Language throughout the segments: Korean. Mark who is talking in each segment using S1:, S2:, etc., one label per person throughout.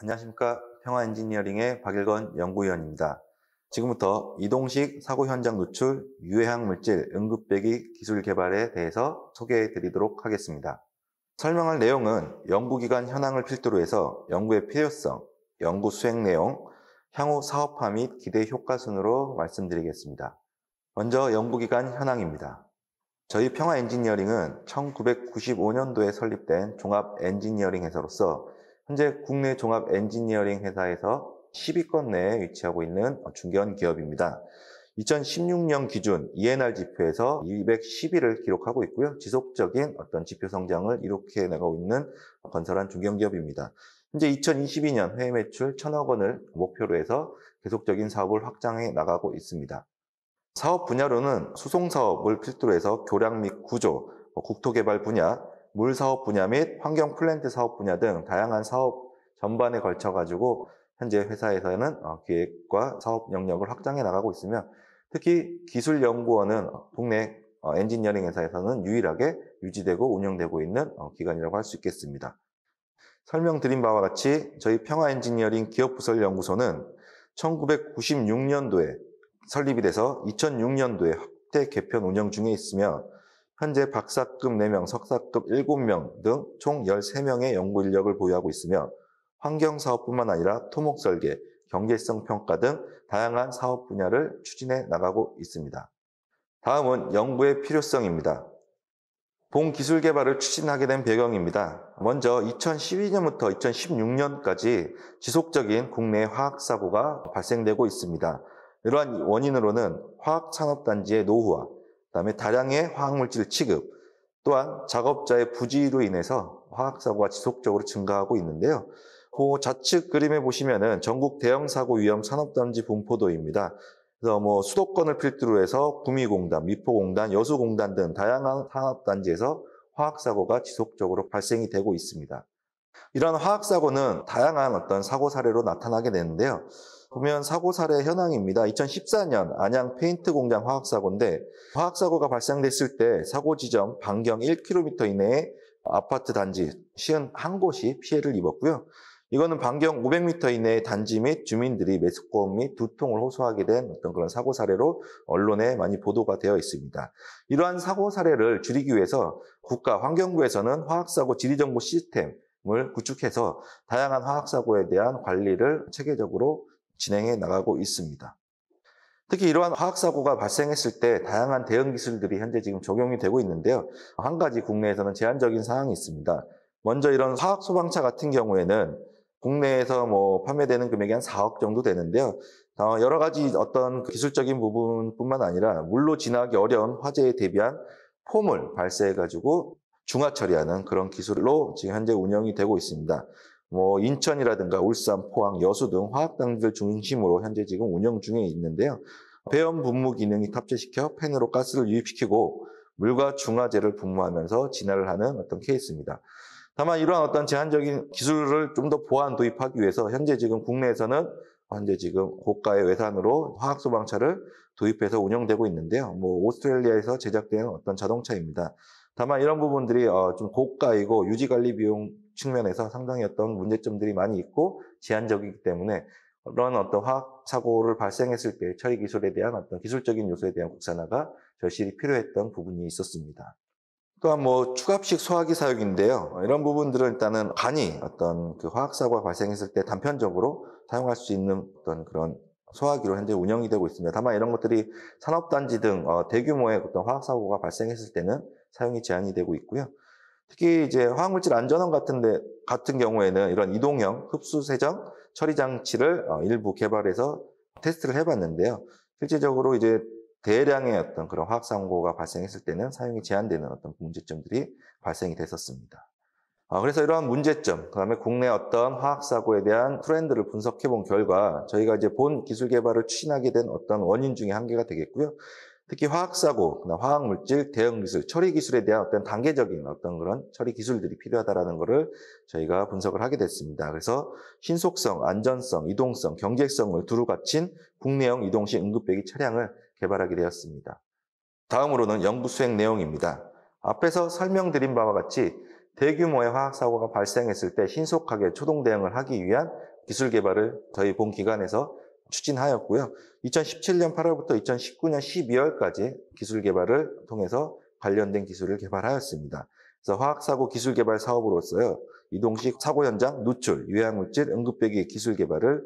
S1: 안녕하십니까. 평화엔지니어링의 박일건 연구위원입니다. 지금부터 이동식 사고 현장 노출 유해학 물질 응급배기 기술 개발에 대해서 소개해 드리도록 하겠습니다. 설명할 내용은 연구기관 현황을 필두로 해서 연구의 필요성, 연구 수행 내용, 향후 사업화 및 기대 효과 순으로 말씀드리겠습니다. 먼저 연구기관 현황입니다. 저희 평화엔지니어링은 1995년도에 설립된 종합 엔지니어링 회사로서 현재 국내 종합 엔지니어링 회사에서 10위권 내에 위치하고 있는 중견 기업입니다. 2016년 기준 ENR 지표에서 210위를 기록하고 있고요. 지속적인 어떤 지표 성장을 이룩해 나가고 있는 건설한 중견 기업입니다. 현재 2022년 해외 매출 1,000억 원을 목표로 해서 계속적인 사업을 확장해 나가고 있습니다. 사업 분야로는 수송사업을 필두로 해서 교량 및 구조, 국토개발 분야, 물사업 분야 및 환경 플랜트 사업 분야 등 다양한 사업 전반에 걸쳐가지고 현재 회사에서는 기획과 사업 영역을 확장해 나가고 있으며 특히 기술연구원은 국내 엔지니어링 회사에서는 유일하게 유지되고 운영되고 있는 기관이라고 할 수 있겠습니다. 설명드린 바와 같이 저희 평화엔지니어링 기업부설연구소는 1996년도에 설립이 돼서 2006년도에 확대 개편 운영 중에 있으며 현재 박사급 4명, 석사급 7명 등 총 13명의 연구 인력을 보유하고 있으며 환경사업뿐만 아니라 토목설계, 경제성 평가 등 다양한 사업 분야를 추진해 나가고 있습니다. 다음은 연구의 필요성입니다. 본 기술 개발을 추진하게 된 배경입니다. 먼저 2012년부터 2016년까지 지속적인 국내 화학사고가 발생되고 있습니다. 이러한 원인으로는 화학산업단지의 노후화, 그다음에 다량의 화학물질 취급, 또한 작업자의 부지로 인해서 화학사고가 지속적으로 증가하고 있는데요. 그 좌측 그림에 보시면은 전국 대형사고 위험 산업단지 분포도입니다. 그래서 수도권을 필두로 해서 구미공단, 미포공단, 여수공단 등 다양한 산업단지에서 화학사고가 지속적으로 발생이 되고 있습니다. 이런 화학사고는 다양한 어떤 사고 사례로 나타나게 되는데요. 보면 사고 사례 현황입니다. 2014년 안양 페인트 공장 화학사고인데 화학사고가 발생됐을 때 사고 지점 반경 1km 이내에 아파트 단지 51곳이 피해를 입었고요. 이거는 반경 500m 이내의 단지 및 주민들이 메스꺼움 및 두통을 호소하게 된 어떤 그런 사고 사례로 언론에 많이 보도가 되어 있습니다. 이러한 사고 사례를 줄이기 위해서 국가환경부에서는 화학사고 지리정보 시스템을 구축해서 다양한 화학사고에 대한 관리를 체계적으로 진행해 나가고 있습니다. 특히 이러한 화학사고가 발생했을 때 다양한 대응 기술들이 현재 지금 적용이 되고 있는데요. 한 가지 국내에서는 제한적인 사항이 있습니다. 먼저 이런 화학 소방차 같은 경우에는 국내에서 판매되는 금액이 한 4억 정도 되는데요. 여러 가지 어떤 기술적인 부분뿐만 아니라 물로 진화하기 어려운 화재에 대비한 폼을 발사해가지고 중화 처리하는 그런 기술로 지금 현재 운영이 되고 있습니다. 인천이라든가 울산, 포항, 여수 등 화학단지를 중심으로 현재 지금 운영 중에 있는데요. 배연 분무 기능이 탑재시켜 팬으로 가스를 유입시키고 물과 중화제를 분무하면서 진화를 하는 어떤 케이스입니다. 다만 이러한 어떤 제한적인 기술을 좀 더 보완 도입하기 위해서 현재 지금 국내에서는 현재 지금 고가의 외산으로 화학 소방차를 도입해서 운영되고 있는데요. 오스트레일리아에서 제작된 어떤 자동차입니다. 다만 이런 부분들이 좀 고가이고 유지관리 비용 측면에서 상당히 어떤 문제점들이 많이 있고 제한적이기 때문에 그런 어떤 화학 사고를 발생했을 때 처리 기술에 대한 어떤 기술적인 요소에 대한 국산화가 절실히 필요했던 부분이 있었습니다. 또한 추갑식 소화기 사육인데요. 이런 부분들은 일단은 간이 어떤 그 화학 사고가 발생했을 때 단편적으로 사용할 수 있는 어떤 그런 소화기로 현재 운영이 되고 있습니다. 다만 이런 것들이 산업단지 등 대규모의 어떤 화학 사고가 발생했을 때는 사용이 제한이 되고 있고요. 특히 이제 화학물질 안전원 같은 경우에는 이런 이동형 흡수 세정 처리 장치를 일부 개발해서 테스트를 해봤는데요. 실제적으로 이제 대량의 어떤 그런 화학 사고가 발생했을 때는 사용이 제한되는 어떤 문제점들이 발생이 됐었습니다. 그래서 이러한 문제점, 그다음에 국내 어떤 화학 사고에 대한 트렌드를 분석해 본 결과 저희가 이제 본 기술 개발을 추진하게 된 어떤 원인 중에 한 개가 되겠고요. 특히 화학 사고, 화학 물질 대응 기술, 처리 기술에 대한 어떤 단계적인 어떤 그런 처리 기술들이 필요하다라는 것을 저희가 분석을 하게 됐습니다. 그래서 신속성, 안전성, 이동성, 경제성을 두루 갖춘 국내형 이동식 응급배기 차량을 개발하게 되었습니다. 다음으로는 연구 수행 내용입니다. 앞에서 설명드린 바와 같이 대규모의 화학 사고가 발생했을 때 신속하게 초동 대응을 하기 위한 기술 개발을 저희 본 기관에서 추진하였고요. 2017년 8월부터 2019년 12월까지 기술 개발을 통해서 관련된 기술을 개발하였습니다. 그래서 화학사고 기술 개발 사업으로서요. 이동식 사고 현장 누출, 유해물질 응급배기 기술 개발을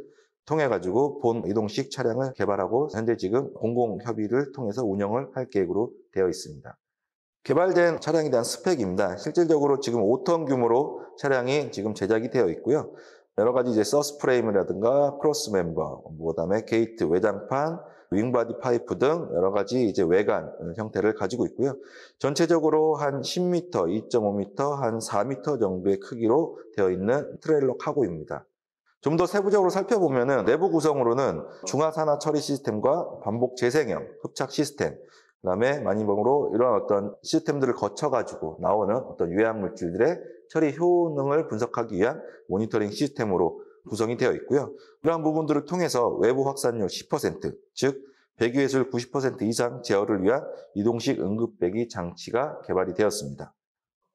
S1: 통해 가지고 본 이동식 차량을 개발하고 현재 지금 공공협의를 통해서 운영을 할 계획으로 되어 있습니다. 개발된 차량에 대한 스펙입니다. 실질적으로 지금 5톤 규모로 차량이 지금 제작이 되어 있고요. 여러 가지 이제 서스 프레임이라든가 크로스 멤버, 그다음에 게이트, 외장판, 윙바디 파이프 등 여러 가지 이제 외관 형태를 가지고 있고요. 전체적으로 한 10m, 2.5m, 한 4m 정도의 크기로 되어 있는 트레일러 카고입니다. 좀 더 세부적으로 살펴보면은 내부 구성으로는 중화산화 처리 시스템과 반복 재생형, 흡착 시스템, 그다음에 마니봉으로 이런 어떤 시스템들을 거쳐가지고 나오는 어떤 유해한 물질들의 처리 효능을 분석하기 위한 모니터링 시스템으로 구성이 되어 있고요. 이러한 부분들을 통해서 외부 확산율 10%, 즉 배기회수율 90% 이상 제어를 위한 이동식 응급배기 장치가 개발이 되었습니다.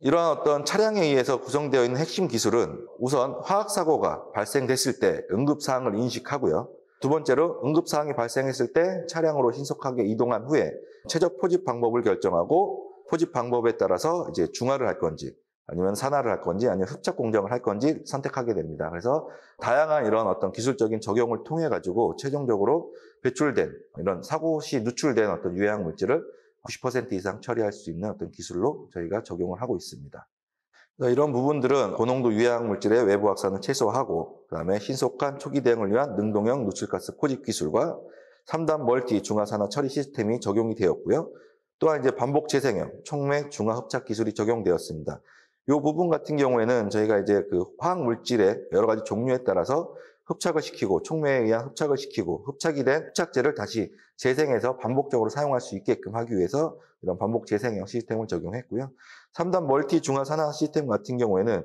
S1: 이러한 어떤 차량에 의해서 구성되어 있는 핵심 기술은 우선 화학사고가 발생됐을 때 응급사항을 인식하고요. 두 번째로 응급사항이 발생했을 때 차량으로 신속하게 이동한 후에 최적 포집 방법을 결정하고 포집 방법에 따라서 이제 중화를 할 건지 아니면 산화를 할 건지 아니면 흡착 공정을 할 건지 선택하게 됩니다. 그래서 다양한 이런 어떤 기술적인 적용을 통해 가지고 최종적으로 배출된 이런 사고 시 누출된 어떤 유해한 물질을 90% 이상 처리할 수 있는 어떤 기술로 저희가 적용을 하고 있습니다. 이런 부분들은 고농도 유해한 물질의 외부 확산을 최소화하고 그다음에 신속한 초기 대응을 위한 능동형 누출가스 포집 기술과 3단 멀티 중화산화 처리 시스템이 적용이 되었고요. 또한 이제 반복 재생형, 촉매 중화 흡착 기술이 적용되었습니다. 이 부분 같은 경우에는 저희가 이제 그 화학 물질의 여러 가지 종류에 따라서 흡착을 시키고 촉매에 의한 흡착을 시키고 흡착이 된 흡착제를 다시 재생해서 반복적으로 사용할 수 있게끔 하기 위해서 이런 반복 재생형 시스템을 적용했고요. 3단 멀티 중화 산화 시스템 같은 경우에는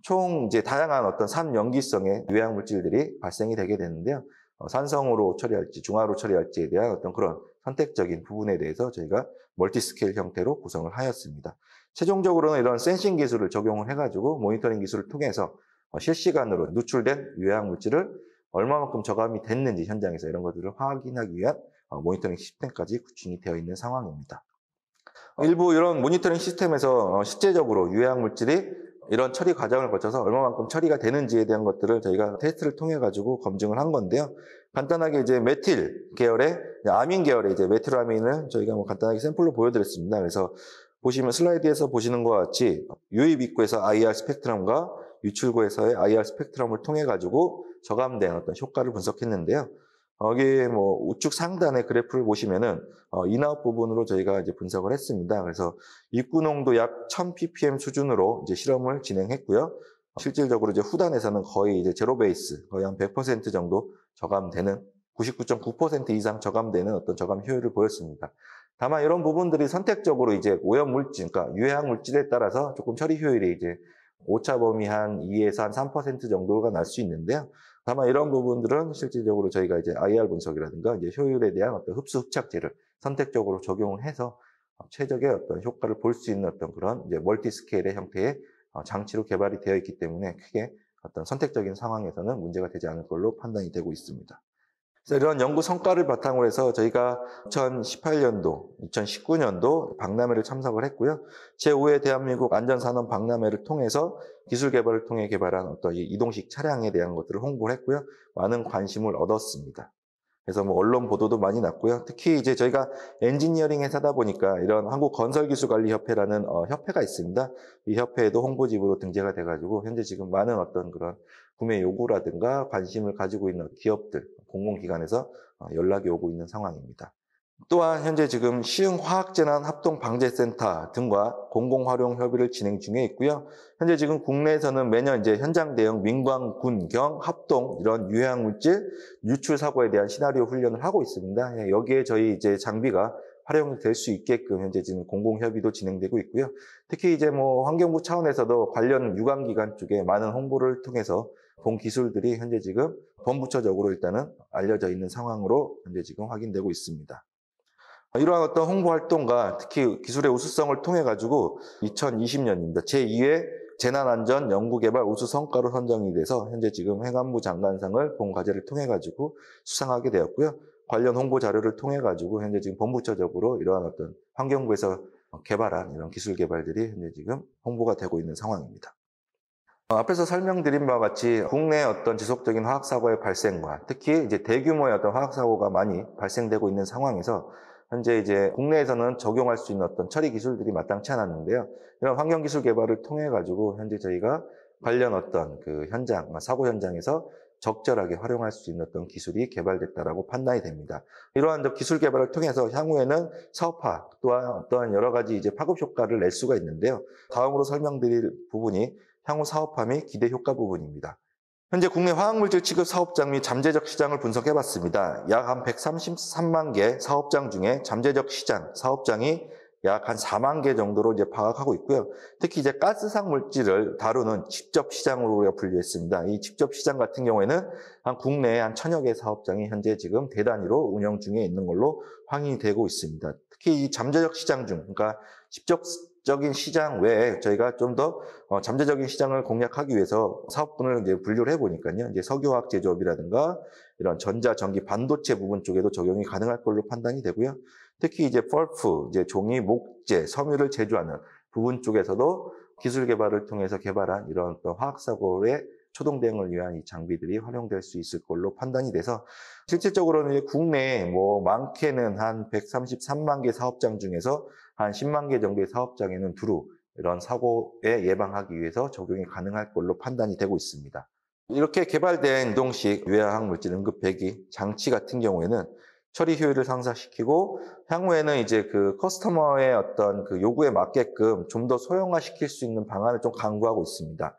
S1: 총 이제 다양한 어떤 산염기성의 유해한 물질들이 발생이 되게 되는데요. 산성으로 처리할지 중화로 처리할지에 대한 어떤 그런 선택적인 부분에 대해서 저희가 멀티 스케일 형태로 구성을 하였습니다. 최종적으로는 이런 센싱 기술을 적용을 해가지고 모니터링 기술을 통해서 실시간으로 누출된 유해한 물질을 얼마만큼 저감이 됐는지 현장에서 이런 것들을 확인하기 위한 모니터링 시스템까지 구축이 되어 있는 상황입니다. 일부 이런 모니터링 시스템에서 실제적으로 유해한 물질이 이런 처리 과정을 거쳐서 얼마만큼 처리가 되는지에 대한 것들을 저희가 테스트를 통해 가지고 검증을 한 건데요. 간단하게 이제 메틸 계열의 아민 계열의 이제 메틸아민을 저희가 간단하게 샘플로 보여드렸습니다. 그래서 보시면 슬라이드에서 보시는 것과 같이 유입 입구에서 IR 스펙트럼과 유출구에서의 IR 스펙트럼을 통해 가지고 저감된 어떤 효과를 분석했는데요. 여기 뭐 우측 상단의 그래프를 보시면은 인아웃 부분으로 저희가 이제 분석을 했습니다. 그래서 입구 농도 약 1000ppm 수준으로 이제 실험을 진행했고요. 실질적으로 이제 후단에서는 거의 이제 제로 베이스, 거의 한 100% 정도 저감되는 99.9% 이상 저감되는 어떤 저감 효율을 보였습니다. 다만 이런 부분들이 선택적으로 이제 오염 물질, 그러니까 유해한 물질에 따라서 조금 처리 효율이 이제 오차 범위 한 2에서 한 3% 정도가 날 수 있는데요. 다만 이런 부분들은 실질적으로 저희가 이제 IR 분석이라든가 이제 효율에 대한 어떤 흡수 흡착제를 선택적으로 적용을 해서 최적의 어떤 효과를 볼 수 있는 어떤 그런 이제 멀티 스케일의 형태의 장치로 개발이 되어 있기 때문에 크게 어떤 선택적인 상황에서는 문제가 되지 않을 걸로 판단이 되고 있습니다. 그래서 이런 연구 성과를 바탕으로 해서 저희가 2018년도, 2019년도 박람회를 참석을 했고요. 제5회 대한민국 안전산업 박람회를 통해서 기술 개발을 통해 개발한 어떤 이동식 차량에 대한 것들을 홍보를 했고요. 많은 관심을 얻었습니다. 그래서 뭐 언론 보도도 많이 났고요. 특히 이제 저희가 엔지니어링 회사다 보니까 이런 한국건설기술관리협회라는 협회가 있습니다. 이 협회에도 홍보집으로 등재가 돼가지고 현재 지금 많은 어떤 그런 구매 요구라든가 관심을 가지고 있는 기업들, 공공기관에서 연락이 오고 있는 상황입니다. 또한 현재 지금 시흥화학재난합동방재센터 등과 공공활용 협의를 진행 중에 있고요. 현재 지금 국내에서는 매년 이제 현장 대응 민관, 군, 경, 합동 이런 유해한 물질 유출 사고에 대한 시나리오 훈련을 하고 있습니다. 여기에 저희 이제 장비가 활용될 수 있게끔 현재 지금 공공협의도 진행되고 있고요. 특히 이제 뭐 환경부 차원에서도 관련 유관기관 쪽에 많은 홍보를 통해서 본 기술들이 현재 지금 본부처적으로 일단은 알려져 있는 상황으로 현재 지금 확인되고 있습니다. 이러한 어떤 홍보 활동과 특히 기술의 우수성을 통해 가지고 2020년입니다. 제2회 재난안전 연구개발 우수 성과로 선정이 돼서 현재 지금 행안부 장관상을 본 과제를 통해 가지고 수상하게 되었고요. 관련 홍보 자료를 통해 가지고 현재 지금 본부처적으로 이러한 어떤 환경부에서 개발한 이런 기술 개발들이 현재 지금 홍보가 되고 있는 상황입니다. 앞에서 설명드린 바와 같이 국내 어떤 지속적인 화학사고의 발생과 특히 이제 대규모의 어떤 화학사고가 많이 발생되고 있는 상황에서 현재 이제 국내에서는 적용할 수 있는 어떤 처리 기술들이 마땅치 않았는데요. 이런 환경기술 개발을 통해 가지고 현재 저희가 관련 어떤 그 현장, 사고 현장에서 적절하게 활용할 수 있는 어떤 기술이 개발됐다라고 판단이 됩니다. 이러한 기술 개발을 통해서 향후에는 사업화 또한 어떠한 여러 가지 이제 파급 효과를 낼 수가 있는데요. 다음으로 설명드릴 부분이 향후 사업화 및 기대 효과 부분입니다. 현재 국내 화학물질 취급 사업장 및 잠재적 시장을 분석해봤습니다. 약 한 133만 개 사업장 중에 잠재적 시장, 사업장이 약 한 4만 개 정도로 이제 파악하고 있고요. 특히 이제 가스상 물질을 다루는 직접 시장으로 우리가 분류했습니다. 이 직접 시장 같은 경우에는 한 국내에 한 1000여 개 사업장이 현재 지금 대단위로 운영 중에 있는 걸로 확인이 되고 있습니다. 특히 이 잠재적 시장 중, 그러니까 직접적인 시장 외에 저희가 좀 더 잠재적인 시장을 공략하기 위해서 사업분을 이제 분류를 해보니까요. 이제 석유화학 제조업이라든가 이런 전자, 전기, 반도체 부분 쪽에도 적용이 가능할 걸로 판단이 되고요. 특히 이제 펄프, 이제 종이, 목재, 섬유를 제조하는 부분 쪽에서도 기술 개발을 통해서 개발한 이런 또 화학사고의 초동 대응을 위한 이 장비들이 활용될 수 있을 걸로 판단이 돼서 실질적으로는 국내에 많게는 한 133만 개 사업장 중에서 한 10만 개 정도의 사업장에는 두루 이런 사고에 예방하기 위해서 적용이 가능할 걸로 판단이 되고 있습니다. 이렇게 개발된 이동식 유해화학 물질 응급 배기 장치 같은 경우에는 처리 효율을 상승시키고 향후에는 이제 그 커스터머의 어떤 그 요구에 맞게끔 좀 더 소형화시킬 수 있는 방안을 좀 강구하고 있습니다.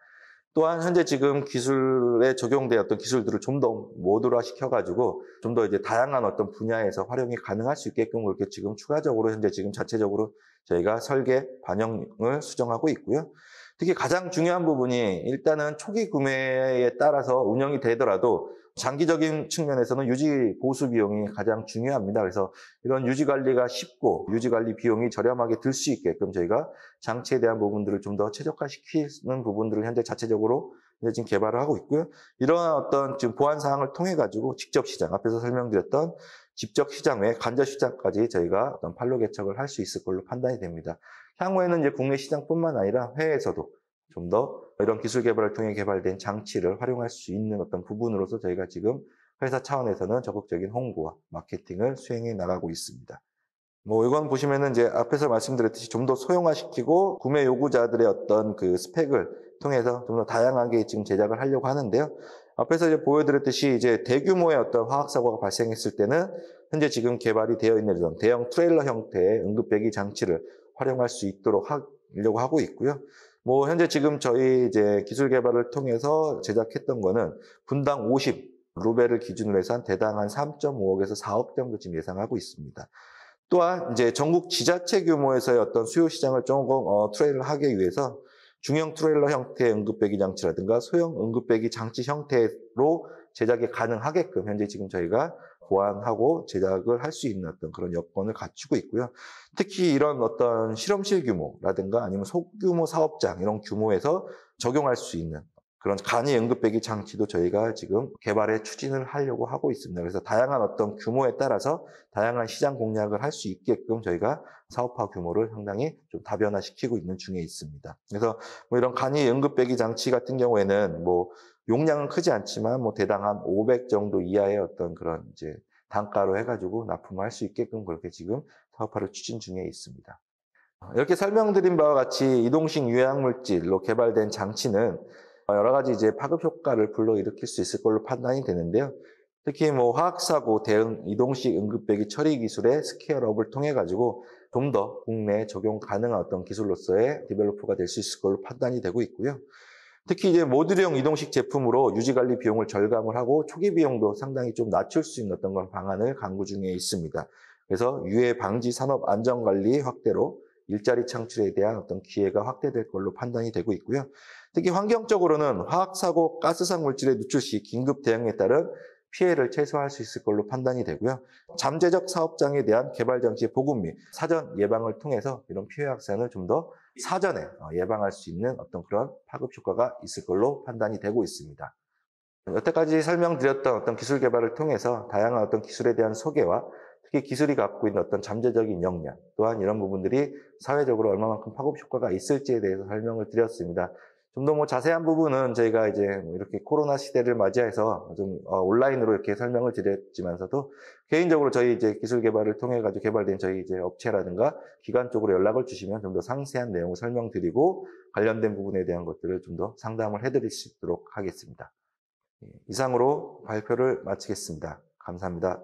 S1: 또한 현재 지금 기술에 적용되었던 기술들을 좀 더 모듈화 시켜가지고 좀 더 이제 다양한 어떤 분야에서 활용이 가능할 수 있게끔 그렇게 지금 추가적으로 현재 지금 자체적으로 저희가 설계 반영을 수정하고 있고요. 특히 가장 중요한 부분이 일단은 초기 구매에 따라서 운영이 되더라도 장기적인 측면에서는 유지 보수 비용이 가장 중요합니다. 그래서 이런 유지 관리가 쉽고 유지 관리 비용이 저렴하게 들 수 있게끔 저희가 장치에 대한 부분들을 좀 더 최적화시키는 부분들을 현재 자체적으로 지금 개발을 하고 있고요. 이러한 어떤 지금 보완 사항을 통해 가지고 직접 시장, 앞에서 설명드렸던 직접 시장 외 간접 시장까지 저희가 어떤 판로 개척을 할 수 있을 걸로 판단이 됩니다. 향후에는 이제 국내 시장뿐만 아니라 해외에서도 좀 더 이런 기술 개발을 통해 개발된 장치를 활용할 수 있는 어떤 부분으로서 저희가 지금 회사 차원에서는 적극적인 홍보와 마케팅을 수행해 나가고 있습니다. 이건 보시면은 이제 앞에서 말씀드렸듯이 좀 더 소형화시키고 구매 요구자들의 어떤 그 스펙을 통해서 좀 더 다양하게 지금 제작을 하려고 하는데요. 앞에서 이제 보여드렸듯이 이제 대규모의 어떤 화학사고가 발생했을 때는 현재 지금 개발이 되어 있는 이런 대형 트레일러 형태의 응급배기 장치를 활용할 수 있도록 하려고 하고 있고요. 현재 지금 저희 이제 기술 개발을 통해서 제작했던 거는 분당 50 루벨을 기준으로 해서 한 대당 한 3.5억에서 4억 정도 지금 예상하고 있습니다. 또한 이제 전국 지자체 규모에서의 어떤 수요 시장을 조금 트레일을 하기 위해서 중형 트레일러 형태의 응급배기 장치라든가 소형 응급배기 장치 형태로 제작이 가능하게끔 현재 지금 저희가 보완하고 제작을 할 수 있는 어떤 그런 여건을 갖추고 있고요. 특히 이런 어떤 실험실 규모라든가 아니면 소규모 사업장 이런 규모에서 적용할 수 있는 그런 간이 응급배기 장치도 저희가 지금 개발에 추진을 하려고 하고 있습니다. 그래서 다양한 어떤 규모에 따라서 다양한 시장 공략을 할 수 있게끔 저희가 사업화 규모를 상당히 좀 다변화시키고 있는 중에 있습니다. 그래서 이런 간이 응급배기 장치 같은 경우에는 용량은 크지 않지만 대당 한 500 정도 이하의 어떤 그런 이제 단가로 해가지고 납품을 할 수 있게끔 그렇게 지금 사업화를 추진 중에 있습니다. 이렇게 설명드린 바와 같이 이동식 유해학 물질로 개발된 장치는 여러 가지 이제 파급 효과를 불러일으킬 수 있을 걸로 판단이 되는데요. 특히 화학사고 대응 이동식 응급배기 처리 기술의 스케일업을 통해 가지고 좀 더 국내에 적용 가능한 어떤 기술로서의 디벨로퍼가 될 수 있을 걸로 판단이 되고 있고요. 특히 이제 모듈형 이동식 제품으로 유지관리 비용을 절감을 하고 초기 비용도 상당히 좀 낮출 수 있는 어떤 그런 방안을 강구 중에 있습니다. 그래서 유해 방지 산업 안전관리 확대로 일자리 창출에 대한 어떤 기회가 확대될 걸로 판단이 되고 있고요. 특히 환경적으로는 화학사고, 가스상 물질의 누출 시 긴급 대응에 따른 피해를 최소화할 수 있을 걸로 판단이 되고요. 잠재적 사업장에 대한 개발 장치의 보급 및 사전 예방을 통해서 이런 피해 확산을 좀 더 사전에 예방할 수 있는 어떤 그런 파급 효과가 있을 걸로 판단이 되고 있습니다. 여태까지 설명드렸던 어떤 기술 개발을 통해서 다양한 어떤 기술에 대한 소개와 특히 기술이 갖고 있는 어떤 잠재적인 역량, 또한 이런 부분들이 사회적으로 얼마만큼 파급 효과가 있을지에 대해서 설명을 드렸습니다. 좀 더 자세한 부분은 저희가 이제 이렇게 코로나 시대를 맞이해서 좀 온라인으로 이렇게 설명을 드렸지만서도 개인적으로 저희 이제 기술 개발을 통해 가지고 개발된 저희 이제 업체라든가 기관 쪽으로 연락을 주시면 좀 더 상세한 내용을 설명드리고 관련된 부분에 대한 것들을 좀 더 상담을 해드릴 수 있도록 하겠습니다. 이상으로 발표를 마치겠습니다. 감사합니다.